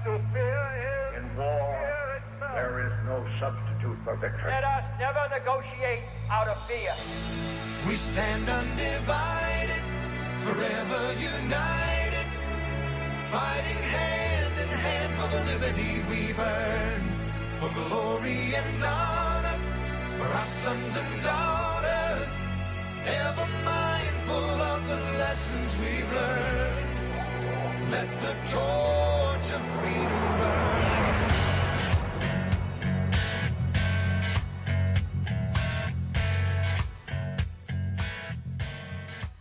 to fear Him. In war, there is no substitute for victory. Let us never negotiate out of fear. We stand undivided, forever united, fighting hand in hand for the liberty we've earned, for glory and honor, for our sons and daughters, ever mindful of the lessons we've learned. Let the torch of freedom burn.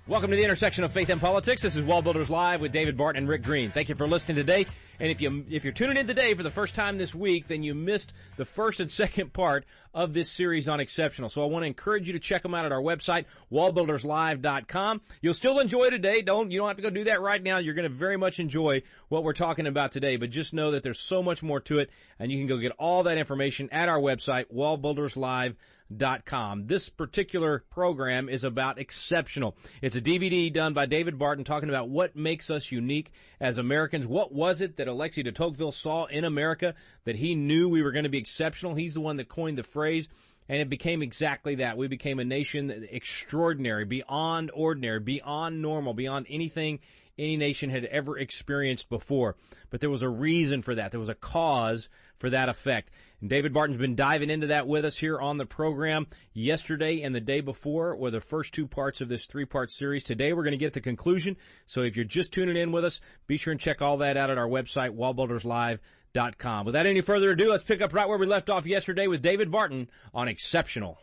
Welcome to the intersection of faith and politics. This is WallBuilders Live with David Barton and Rick Green. Thank you for listening today. And if you're tuning in today for the first time this week, then you missed the first and second part of this series on Exceptional. So I want to encourage you to check them out at our website, wallbuilderslive.com. You'll still enjoy today. You don't have to go do that right now. You're going to very much enjoy what we're talking about today. But just know that there's so much more to it, and you can go get all that information at our website, wallbuilderslive.com. This particular program is about Exceptional. It's a DVD done by David Barton talking about what makes us unique as Americans. What was it that Alexis de Tocqueville saw in America that he knew we were going to be exceptional? He's the one that coined the phrase, and it became exactly that. We became a nation extraordinary, beyond ordinary, beyond normal, beyond anything any nation had ever experienced before. But there was a reason for that. There was a cause for that effect. And David Barton's been diving into that with us here on the program. Yesterday and the day before were the first two parts of this three-part series. Today we're going to get the conclusion. So if you're just tuning in with us, be sure and check all that out at our website, wallbuilderslive.com. Without any further ado, let's pick up right where we left off yesterday with David Barton on Exceptional.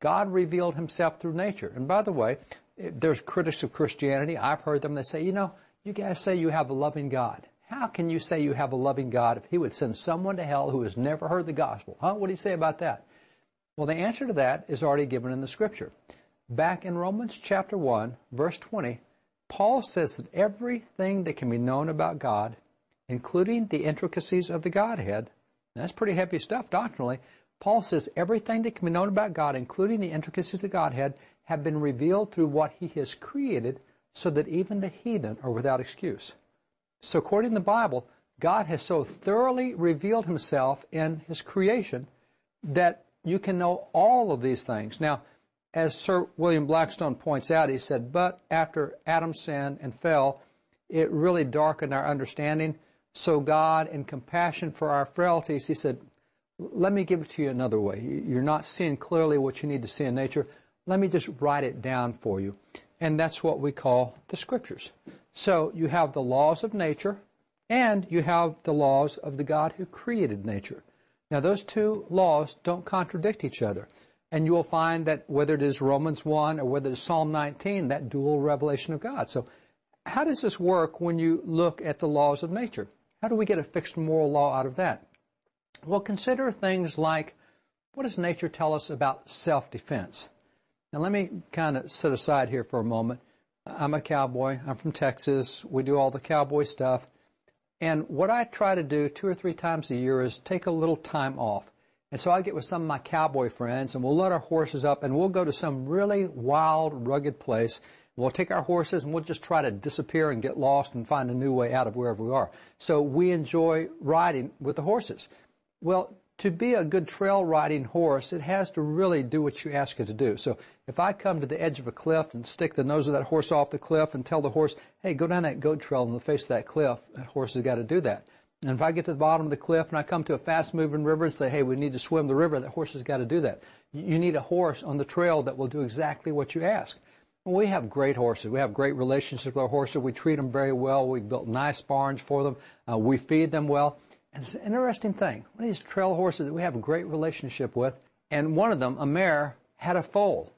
God revealed himself through nature. And by the way, there's critics of Christianity. I've heard them. They say, you guys say you have a loving God. How can you say you have a loving God if he would send someone to hell who has never heard the gospel? What do you say about that? Well, the answer to that is already given in the Scripture. Back in Romans chapter 1, verse 20, Paul says that everything that can be known about God, including the intricacies of the Godhead, that's pretty heavy stuff doctrinally. Paul says everything that can be known about God, including the intricacies of the Godhead, have been revealed through what he has created, so that even the heathen are without excuse. So according to the Bible, God has so thoroughly revealed himself in his creation that you can know all of these things. Now, as Sir William Blackstone points out, he said, but after Adam sinned and fell, it really darkened our understanding. So God, in compassion for our frailties, he said, let me give it to you another way. You're not seeing clearly what you need to see in nature. Let me just write it down for you. And that's what we call the Scriptures. So you have the laws of nature, and you have the laws of the God who created nature. Now, those two laws don't contradict each other. And you will find that whether it is Romans 1 or whether it is Psalm 19, that dual revelation of God. So how does this work when you look at the laws of nature? How do we get a fixed moral law out of that? Well, consider things like, what does nature tell us about self-defense? Now, let me kind of sit aside here for a moment. I'm a cowboy. I'm from Texas. We do all the cowboy stuff. And what I try to do 2 or 3 times a year is take a little time off. And so I get with some of my cowboy friends, and we'll let our horses up, and we'll go to some really wild, rugged place. We'll take our horses, and we'll just try to disappear and get lost and find a new way out of wherever we are. So we enjoy riding with the horses. Well, to be a good trail riding horse, it has to really do what you ask it to do. So if I come to the edge of a cliff and stick the nose of that horse off the cliff and tell the horse, hey, go down that goat trail in the face of that cliff, that horse has got to do that. And if I get to the bottom of the cliff and I come to a fast-moving river and say, hey, we need to swim the river, that horse has got to do that. You need a horse on the trail that will do exactly what you ask. Well, we have great horses. We have great relationships with our horses. We treat them very well. We built nice barns for them. We feed them well. And it's an interesting thing. One of these trail horses that we have a great relationship with, and one of them, a mare, had a foal.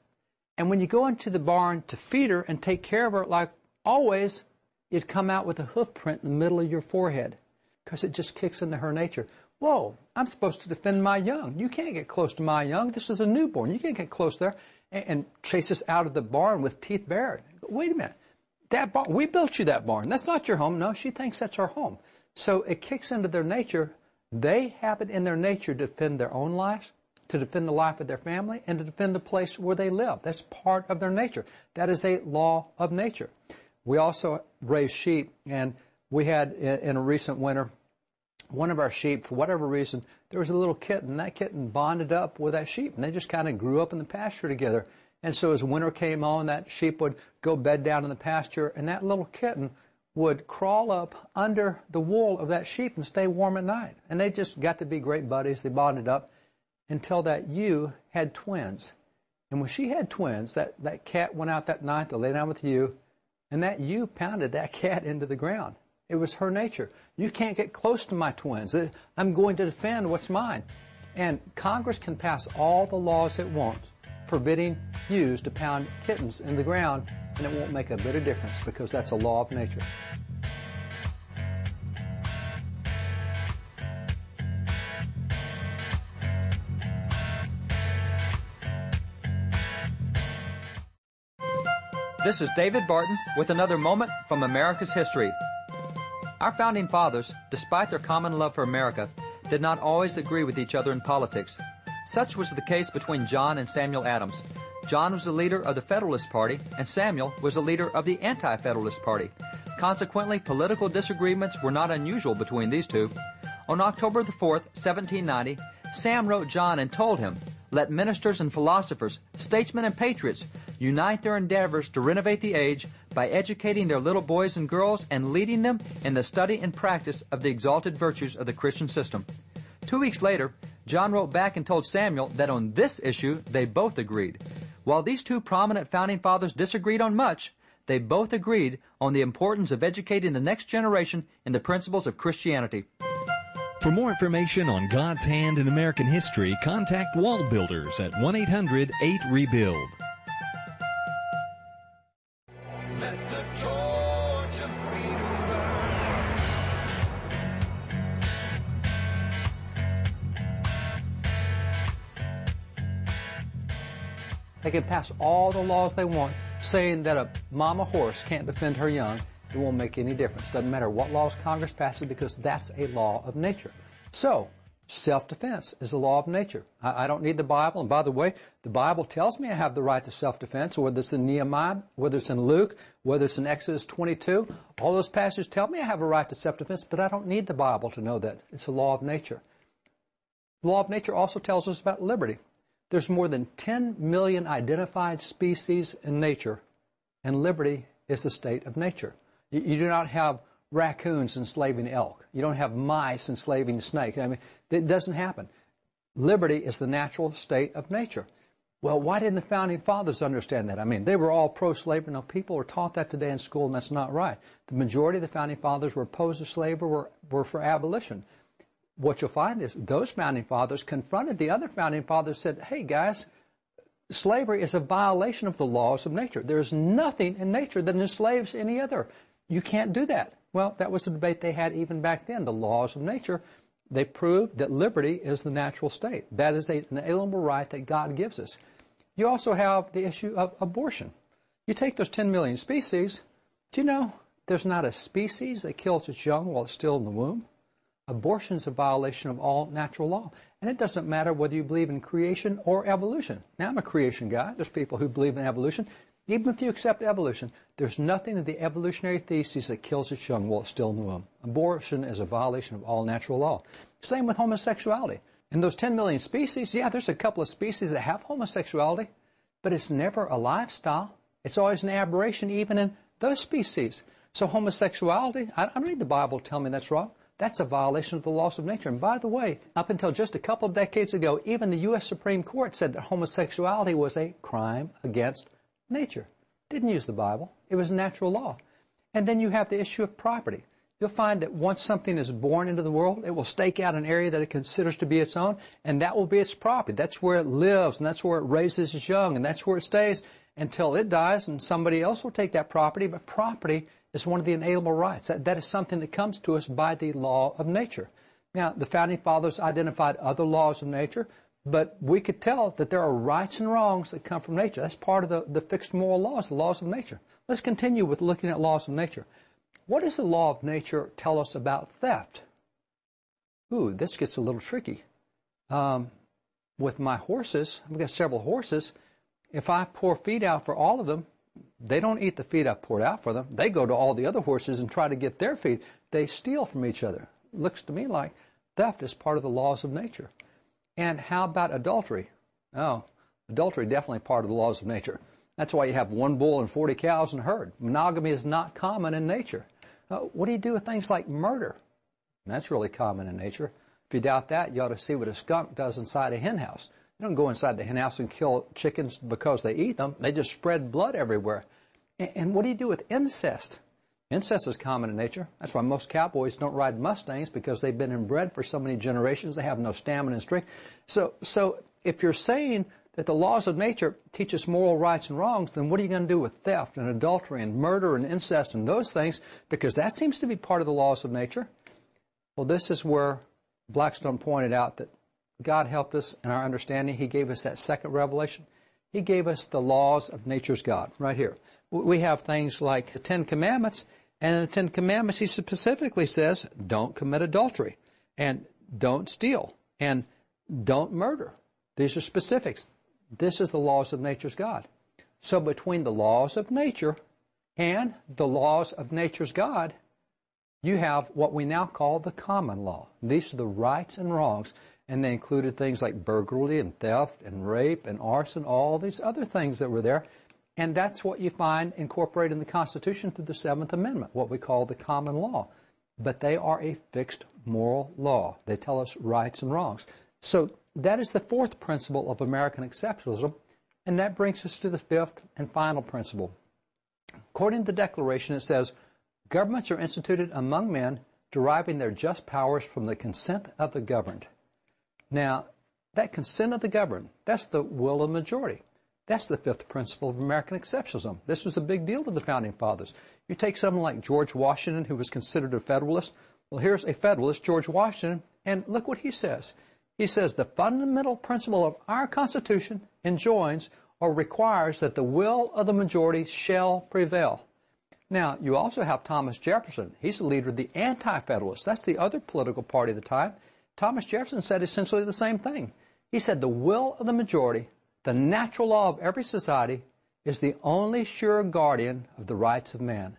And when you go into the barn to feed her and take care of her, like always, you'd come out with a hoof print in the middle of your forehead because it just kicks into her nature. Whoa, I'm supposed to defend my young. You can't get close to my young. This is a newborn. You can't get close there and chase us out of the barn with teeth bared. Wait a minute. That barn, we built you that barn. That's not your home. No, she thinks that's our home. So it kicks into their nature. They have it in their nature to defend their own lives, to defend the life of their family, and to defend the place where they live. That's part of their nature. That is a law of nature. We also raise sheep, and we had in a recent winter one of our sheep, for whatever reason, there was a little kitten. That kitten bonded up with that sheep, and they just kind of grew up in the pasture together. And so as winter came on, that sheep would go bed down in the pasture, and that little kitten would crawl up under the wool of that sheep and stay warm at night. And they just got to be great buddies. They bonded up until that ewe had twins. And when she had twins, that cat went out that night to lay down with the ewe, and that ewe pounded that cat into the ground. It was her nature. You can't get close to my twins. I'm going to defend what's mine. And Congress can pass all the laws it wants, forbidding ewes to pound kittens in the ground, and it won't make a bit of difference because that's a law of nature. This is David Barton with another moment from America's history. Our founding fathers, despite their common love for America, did not always agree with each other in politics. Such was the case between John and Samuel Adams. John was the leader of the Federalist Party, and Samuel was the leader of the Anti-Federalist Party. Consequently, political disagreements were not unusual between these two. On October the 4th, 1790, Sam wrote John and told him, "Let ministers and philosophers, statesmen and patriots, unite their endeavors to renovate the age by educating their little boys and girls and leading them in the study and practice of the exalted virtues of the Christian system." 2 weeks later, John wrote back and told Samuel that on this issue they both agreed. While these two prominent founding fathers disagreed on much, they both agreed on the importance of educating the next generation in the principles of Christianity. For more information on God's hand in American history, contact WallBuilders at 1-800-8-REBUILD. Let the torch of freedom burn. They can pass all the laws they want, saying that a mama horse can't defend her young. It won't make any difference. Doesn't matter what laws Congress passes because that's a law of nature. So, self-defense is a law of nature. I don't need the Bible. And by the way, the Bible tells me I have the right to self-defense, whether it's in Nehemiah, whether it's in Luke, whether it's in Exodus 22. All those passages tell me I have a right to self-defense, but I don't need the Bible to know that. It's a law of nature. The law of nature also tells us about liberty. There's more than 10 million identified species in nature, and liberty is the state of nature. You do not have raccoons enslaving elk. You don't have mice enslaving snakes. I mean, it doesn't happen. Liberty is the natural state of nature. Well, why didn't the Founding Fathers understand that? I mean, they were all pro-slavery. No, people were taught that today in school, and that's not right. The majority of the Founding Fathers were opposed to slavery, were for abolition. What you'll find is those Founding Fathers confronted the other Founding Fathers, said, hey, guys, slavery is a violation of the laws of nature. There is nothing in nature that enslaves any other. You can't do that. Well, that was the debate they had even back then, the laws of nature. They proved that liberty is the natural state. That is an inalienable right that God gives us. You also have the issue of abortion. You take those 10 million species, do you know there's not a species that kills its young while it's still in the womb? Abortion is a violation of all natural law. And it doesn't matter whether you believe in creation or evolution. Now, I'm a creation guy. There's people who believe in evolution. Even if you accept evolution, there's nothing in the evolutionary thesis that kills its young while it's still in the womb. Abortion is a violation of all natural law. Same with homosexuality. In those 10 million species, yeah, there's a couple of species that have homosexuality, but it's never a lifestyle. It's always an aberration even in those species. So homosexuality, I don't need the Bible to tell me that's wrong. That's a violation of the laws of nature. And by the way, up until just a couple of decades ago, even the U.S. Supreme Court said that homosexuality was a crime against nature. Didn't use the Bible. It was natural law. And then you have the issue of property. You'll find that once something is born into the world, it will stake out an area that it considers to be its own, and that will be its property. That's where it lives, and that's where it raises its young, and that's where it stays until it dies, and somebody else will take that property. But property is one of the inalienable rights. That is something that comes to us by the law of nature. Now, the Founding Fathers identified other laws of nature, but we could tell that there are rights and wrongs that come from nature. That's part of the fixed moral laws, the laws of nature. Let's continue with looking at laws of nature. What does the law of nature tell us about theft? Ooh, this gets a little tricky. With my horses, I've got several horses. If I pour feed out for all of them, they don't eat the feed I poured out for them. They go to all the other horses and try to get their feed. They steal from each other. Looks to me like theft is part of the laws of nature. And how about adultery? Oh, adultery definitely part of the laws of nature. That's why you have 1 bull and 40 cows in a herd. Monogamy is not common in nature. What do you do with things like murder? That's really common in nature. If you doubt that, you ought to see what a skunk does inside a hen house. They don't go inside the hen house and kill chickens because they eat them. They just spread blood everywhere. And what do you do with incest? Incest is common in nature. That's why most cowboys don't ride Mustangs, because they've been inbred for so many generations. They have no stamina and strength. So if you're saying that the laws of nature teach us moral rights and wrongs, then what are you going to do with theft and adultery and murder and incest and those things? Because that seems to be part of the laws of nature. Well, this is where Blackstone pointed out that God helped us in our understanding. He gave us that second revelation. He gave us the laws of nature's God right here. We have things like the 10 Commandments, and in the 10 Commandments he specifically says, don't commit adultery, and don't steal, and don't murder. These are specifics. This is the laws of nature's God. So between the laws of nature and the laws of nature's God, you have what we now call the common law. These are the rights and wrongs, and they included things like burglary and theft and rape and arson, all these other things that were there. And that's what you find incorporated in the Constitution through the 7th Amendment, what we call the common law. But they are a fixed moral law. They tell us rights and wrongs. So that is the fourth principle of American exceptionalism, and that brings us to the fifth and final principle. According to the Declaration, it says, governments are instituted among men, deriving their just powers from the consent of the governed. Now, that consent of the governed, that's the will of the majority. That's the fifth principle of American exceptionalism. This was a big deal to the Founding Fathers. You take someone like George Washington, who was considered a Federalist. Well, here's a Federalist, George Washington, and look what he says. He says, the fundamental principle of our Constitution enjoins or requires that the will of the majority shall prevail. Now, you also have Thomas Jefferson. He's the leader of the Anti-Federalists. That's the other political party of the time. Thomas Jefferson said essentially the same thing. He said the will of the majority, the natural law of every society, is the only sure guardian of the rights of man.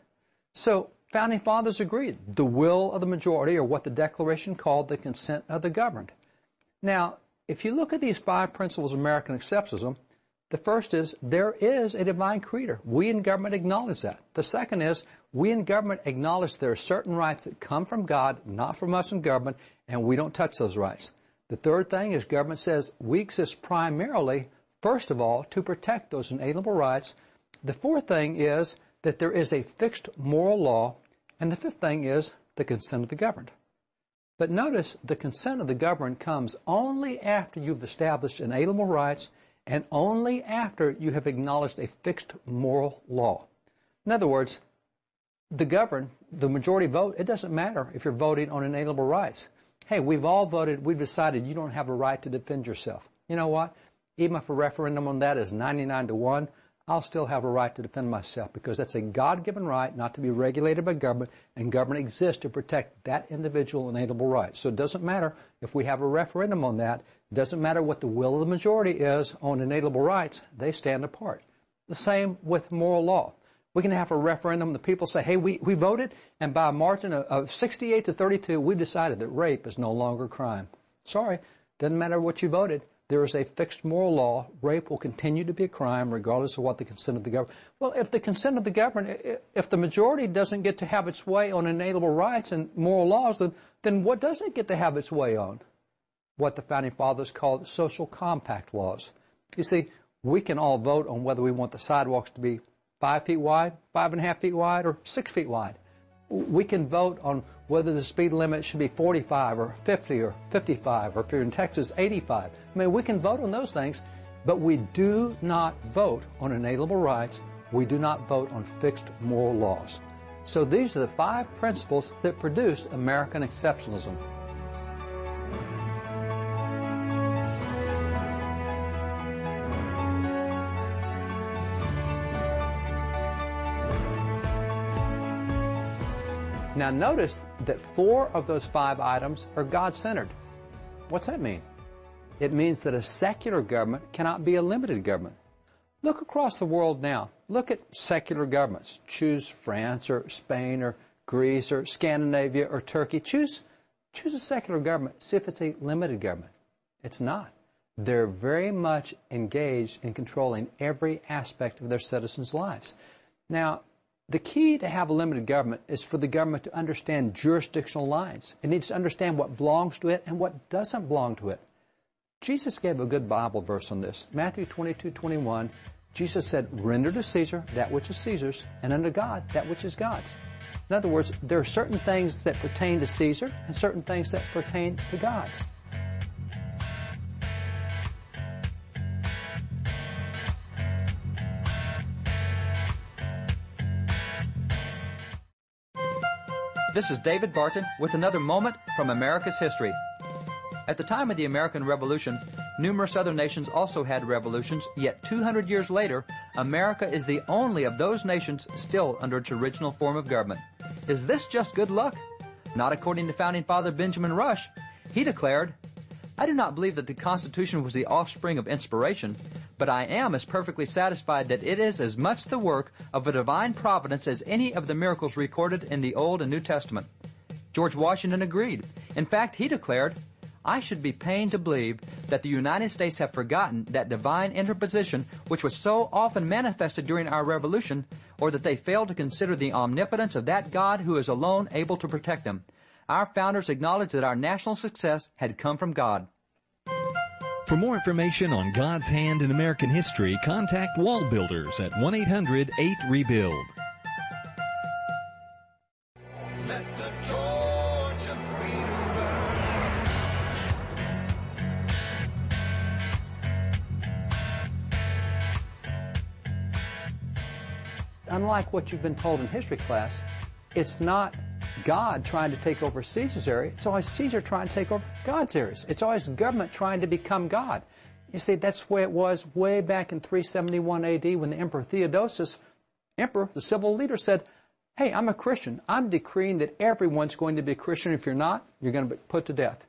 So, Founding Fathers agreed. The will of the majority, or what the Declaration called the consent of the governed. Now, if you look at these 5 principles of American exceptionalism, the first is there is a divine creator. We in government acknowledge that. The second is we in government acknowledge there are certain rights that come from God, not from us in government, and we don't touch those rights. The third thing is government says we exist primarily, first of all, to protect those inalienable rights. The fourth thing is that there is a fixed moral law. And the fifth thing is the consent of the governed. But notice the consent of the governed comes only after you've established inalienable rights and only after you have acknowledged a fixed moral law. In other words, the governed, the majority vote, it doesn't matter if you're voting on inalienable rights. Hey, we've all voted, we've decided you don't have a right to defend yourself. You know what? Even if a referendum on that is 99-1, I'll still have a right to defend myself because that's a God-given right not to be regulated by government, and government exists to protect that individual inalienable right. So it doesn't matter if we have a referendum on that. It doesn't matter what the will of the majority is on inalienable rights. They stand apart. The same with moral law. We can have a referendum. The people say, hey, we voted, and by a margin of 68 to 32, we've decided that rape is no longer a crime. Sorry, doesn't matter what you voted. There is a fixed moral law. Rape will continue to be a crime regardless of what the consent of the government. Well, if the consent of the government, if the majority doesn't get to have its way on inalienable rights and moral laws, then what does it get to have its way on? What the Founding Fathers called social compact laws. You see, we can all vote on whether we want the sidewalks to be 5 feet wide, 5.5 feet wide, or 6 feet wide. We can vote on whether the speed limit should be 45 or 50 or 55, or if you're in Texas, 85. I mean, we can vote on those things, but we do not vote on inalienable rights. We do not vote on fixed moral laws. So these are the 5 principles that produced American exceptionalism. Now notice that 4 of those 5 items are God-centered. What's that mean? It means that a secular government cannot be a limited government. Look across the world now. Look at secular governments. Choose France or Spain or Greece or Scandinavia or Turkey. Choose Choose a secular government, see if it's a limited government. It's not. They're very much engaged in controlling every aspect of their citizens' lives. Now, the key to have a limited government is for the government to understand jurisdictional lines. It needs to understand what belongs to it and what doesn't belong to it. Jesus gave a good Bible verse on this. Matthew 22:21, Jesus said, "Render to Caesar that which is Caesar's, and unto God that which is God's." In other words, there are certain things that pertain to Caesar and certain things that pertain to God. This is David Barton with another moment from America's history. At the time of the American Revolution, numerous other nations also had revolutions, yet 200 years later, America is the only of those nations still under its original form of government. Is this just good luck? Not according to founding father Benjamin Rush. He declared, "I do not believe that the Constitution was the offspring of inspiration, but I am as perfectly satisfied that it is as much the work of a divine providence as any of the miracles recorded in the Old and New Testament." George Washington agreed. In fact, he declared, "I should be pained to believe that the United States have forgotten that divine interposition which was so often manifested during our Revolution, or that they failed to consider the omnipotence of that God who is alone able to protect them. Our founders acknowledged that our national success had come from God." For more information on God's hand in American history, contact WallBuilders at 1-800-8-REBUILD. Let the torch of freedom burn. Unlike what you've been told in history class, it's not God trying to take over Caesar's area. It's always Caesar trying to take over God's areas. It's always government trying to become God. You see, that's the way it was way back in 371 AD when the Emperor Theodosius, the civil leader, said, "Hey, I'm a Christian. I'm decreeing that everyone's going to be a Christian. If you're not, you're going to be put to death."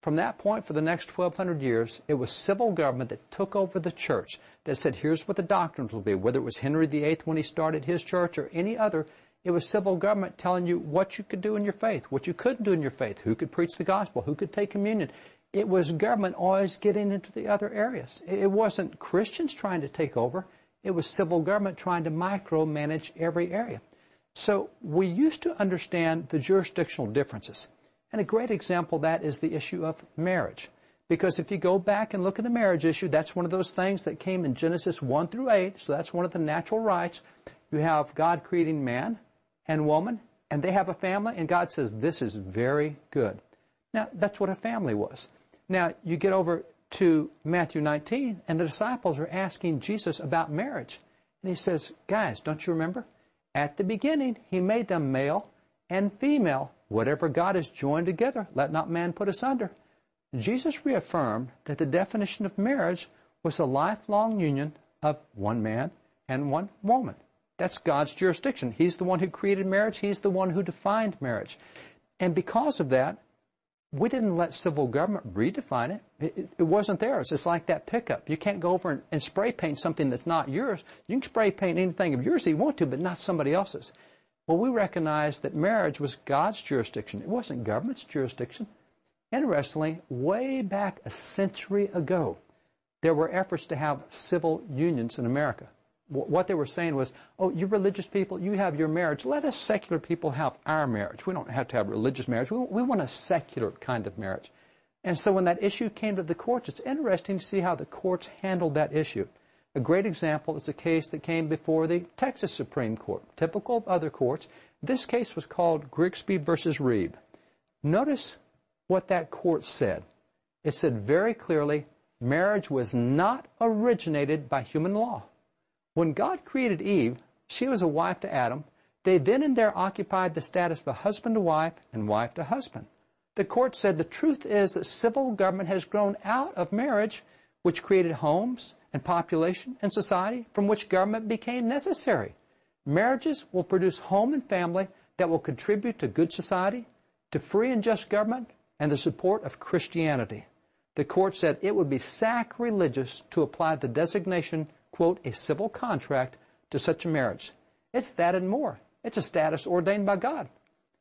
From that point, for the next 1,200 years, it was civil government that took over the church, that said, here's what the doctrines will be. Whether it was Henry VIII when he started his church or any other, it was civil government telling you what you could do in your faith, what you couldn't do in your faith, who could preach the gospel, who could take communion. It was government always getting into the other areas. It wasn't Christians trying to take over. It was civil government trying to micromanage every area. So we used to understand the jurisdictional differences. And a great example of that is the issue of marriage. Because if you go back and look at the marriage issue, that's one of those things that came in Genesis 1 through 8. So that's one of the natural rights. You have God creating man and woman, and they have a family, and God says, this is very good. Now, that's what a family was. Now, you get over to Matthew 19, and the disciples are asking Jesus about marriage. And he says, guys, don't you remember? At the beginning, he made them male and female. Whatever God has joined together, let not man put asunder. Jesus reaffirmed that the definition of marriage was a lifelong union of one man and one woman. That's God's jurisdiction. He's the one who created marriage. He's the one who defined marriage. And because of that, we didn't let civil government redefine it. It wasn't theirs. It's like that pickup. You can't go over and spray paint something that's not yours. You can spray paint anything of yours you want to, but not somebody else's. Well, we recognized that marriage was God's jurisdiction. It wasn't government's jurisdiction. Interestingly, way back a century ago, there were efforts to have civil unions in America. What they were saying was, oh, you religious people, you have your marriage. Let us secular people have our marriage. We don't have to have religious marriage. We want a secular kind of marriage. And so when that issue came to the courts, it's interesting to see how the courts handled that issue. A great example is the case that came before the Texas Supreme Court. Typical of other courts, this case was called Grigsby versus Reeb. Notice what that court said. It said very clearly, marriage was not originated by human law. When God created Eve, she was a wife to Adam. They then and there occupied the status of a husband to wife and wife to husband. The court said the truth is that civil government has grown out of marriage, which created homes and population and society from which government became necessary. Marriages will produce home and family that will contribute to good society, to free and just government, and the support of Christianity. The court said it would be sacrilegious to apply the designation, quote, a civil contract to such a marriage. It's that and more. It's a status ordained by God.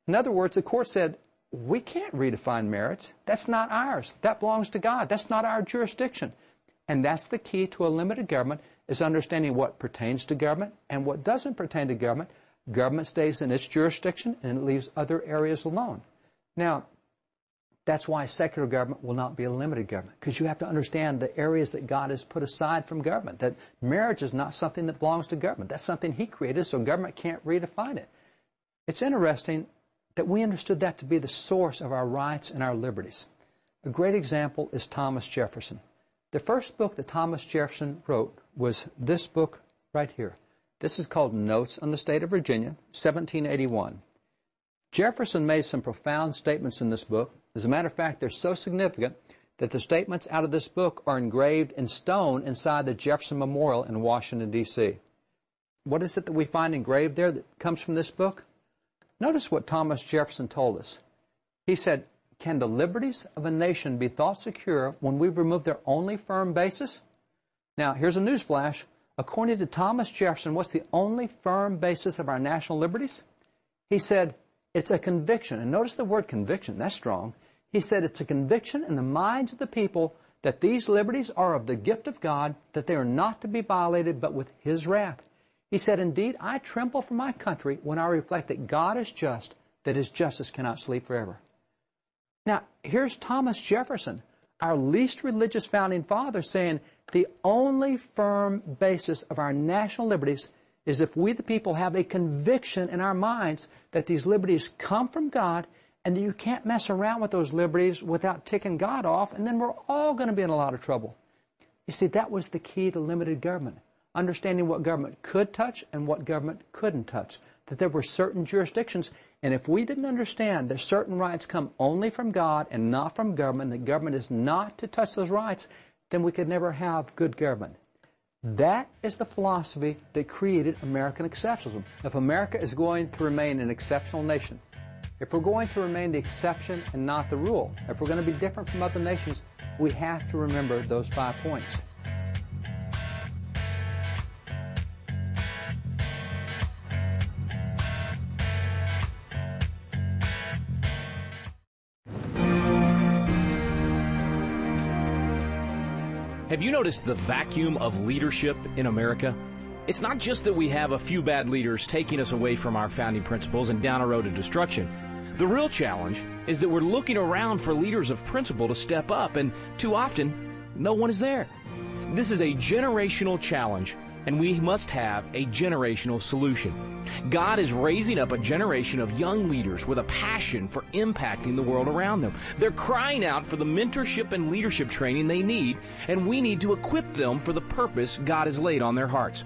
In other words, the court said we can't redefine marriage. That's not ours. That belongs to God. That's not our jurisdiction. And that's the key to a limited government, is understanding what pertains to government and what doesn't pertain to government. Government stays in its jurisdiction and it leaves other areas alone. Now, that's why secular government will not be a limited government, because you have to understand the areas that God has put aside from government, that marriage is not something that belongs to government. That's something He created, so government can't redefine it. It's interesting that we understood that to be the source of our rights and our liberties. A great example is Thomas Jefferson. The first book that Thomas Jefferson wrote was this book right here. This is called Notes on the State of Virginia, 1781. Jefferson made some profound statements in this book. As a matter of fact, they're so significant that the statements out of this book are engraved in stone inside the Jefferson Memorial in Washington, D.C. What is it that we find engraved there that comes from this book? Notice what Thomas Jefferson told us. He said, "Can the liberties of a nation be thought secure when we remove their only firm basis?" Now, here's a newsflash. According to Thomas Jefferson, what's the only firm basis of our national liberties? He said, it's a conviction. And notice the word conviction. That's strong. He said it's a conviction in the minds of the people that these liberties are of the gift of God, that they are not to be violated but with His wrath. He said, indeed, I tremble for my country when I reflect that God is just, that His justice cannot sleep forever. Now, here's Thomas Jefferson, our least religious founding father, saying the only firm basis of our national liberties is if we, the people, have a conviction in our minds that these liberties come from God and that you can't mess around with those liberties without ticking God off, and then we're all going to be in a lot of trouble. You see, that was the key to limited government, understanding what government could touch and what government couldn't touch, that there were certain jurisdictions, and if we didn't understand that certain rights come only from God and not from government, that government is not to touch those rights, then we could never have good government. That is the philosophy that created American exceptionalism. If America is going to remain an exceptional nation, if we're going to remain the exception and not the rule, if we're going to be different from other nations, we have to remember those 5 points. Have you noticed the vacuum of leadership in America? It's not just that we have a few bad leaders taking us away from our founding principles and down a road of destruction. The real challenge is that we're looking around for leaders of principle to step up, and too often, no one is there. This is a generational challenge, and we must have a generational solution. God is raising up a generation of young leaders with a passion for impacting the world around them. They're crying out for the mentorship and leadership training they need, and we need to equip them for the purpose God has laid on their hearts.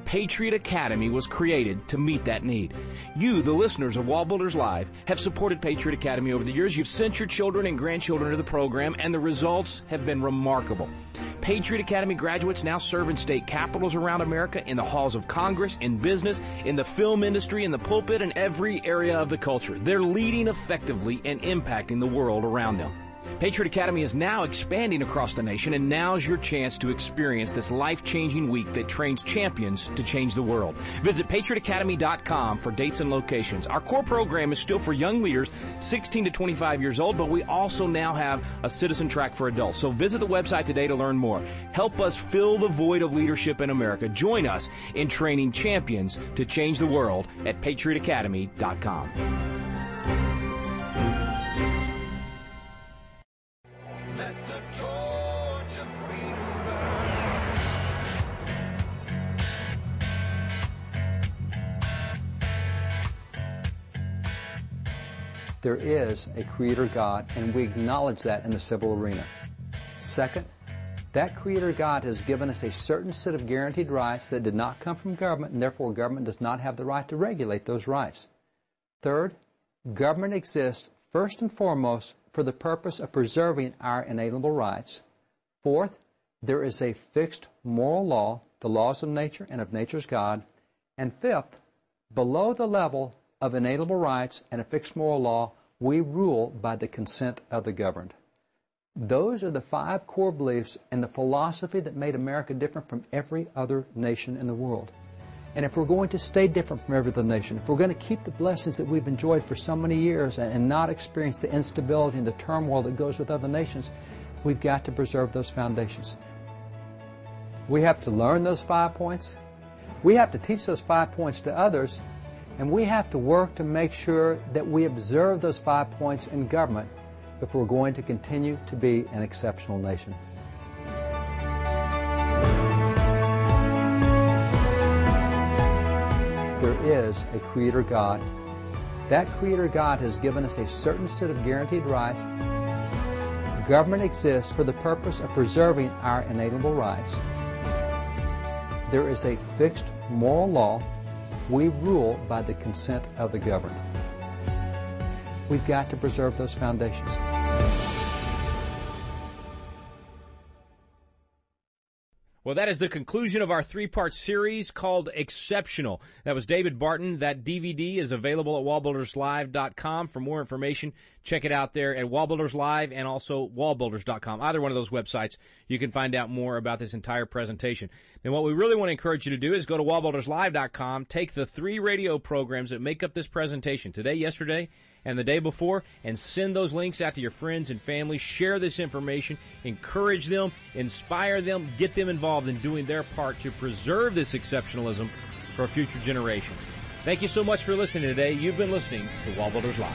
Patriot Academy was created to meet that need. You, the listeners of WallBuilders Live, have supported Patriot Academy over the years. You've sent your children and grandchildren to the program, and the results have been remarkable. Patriot Academy graduates now serve in state capitals around America, in the halls of Congress, in business, in the film industry, in the pulpit, and every area of the culture. They're leading effectively and impacting the world around them. Patriot Academy is now expanding across the nation, and now's your chance to experience this life-changing week that trains champions to change the world. Visit patriotacademy.com for dates and locations. Our core program is still for young leaders 16 to 25 years old, but we also now have a citizen track for adults. So visit the website today to learn more. Help us fill the void of leadership in America. Join us in training champions to change the world at patriotacademy.com. Let the torch of freedom There is a Creator God, and we acknowledge that in the civil arena. Second, that Creator God has given us a certain set of guaranteed rights that did not come from government, and therefore government does not have the right to regulate those rights. Third, government exists first and foremost for the purpose of preserving our inalienable rights. Fourth, there is a fixed moral law, the laws of nature and of nature's God. And fifth, below the level of inalienable rights and a fixed moral law, we rule by the consent of the governed. Those are the 5 core beliefs and the philosophy that made America different from every other nation in the world. And if we're going to stay different from every other nation, if we're going to keep the blessings that we've enjoyed for so many years and not experience the instability and the turmoil that goes with other nations, we've got to preserve those foundations. We have to learn those 5 points. We have to teach those 5 points to others. And we have to work to make sure that we observe those 5 points in government if we're going to continue to be an exceptional nation. There is a Creator God. That Creator God has given us a certain set of guaranteed rights. Government exists for the purpose of preserving our inalienable rights. There is a fixed moral law. We rule by the consent of the governed. We've got to preserve those foundations. Well, that is the conclusion of our 3-part series called Exceptional. That was David Barton. That DVD is available at WallBuildersLive.com. For more information, check it out there at WallBuilders Live and also WallBuilders.com. Either one of those websites, you can find out more about this entire presentation. And what we really want to encourage you to do is go to WallBuildersLive.com, take the 3 radio programs that make up this presentation, today, yesterday, and the day before, and send those links out to your friends and family. Share this information, encourage them, inspire them, get them involved in doing their part to preserve this exceptionalism for future generations. Thank you so much for listening today. You've been listening to WallBuilders Live.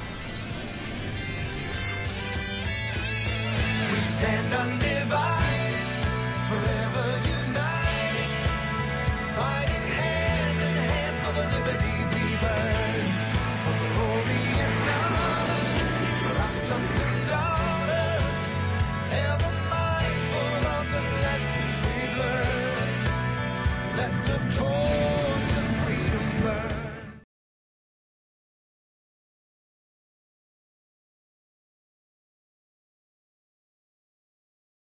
We stand under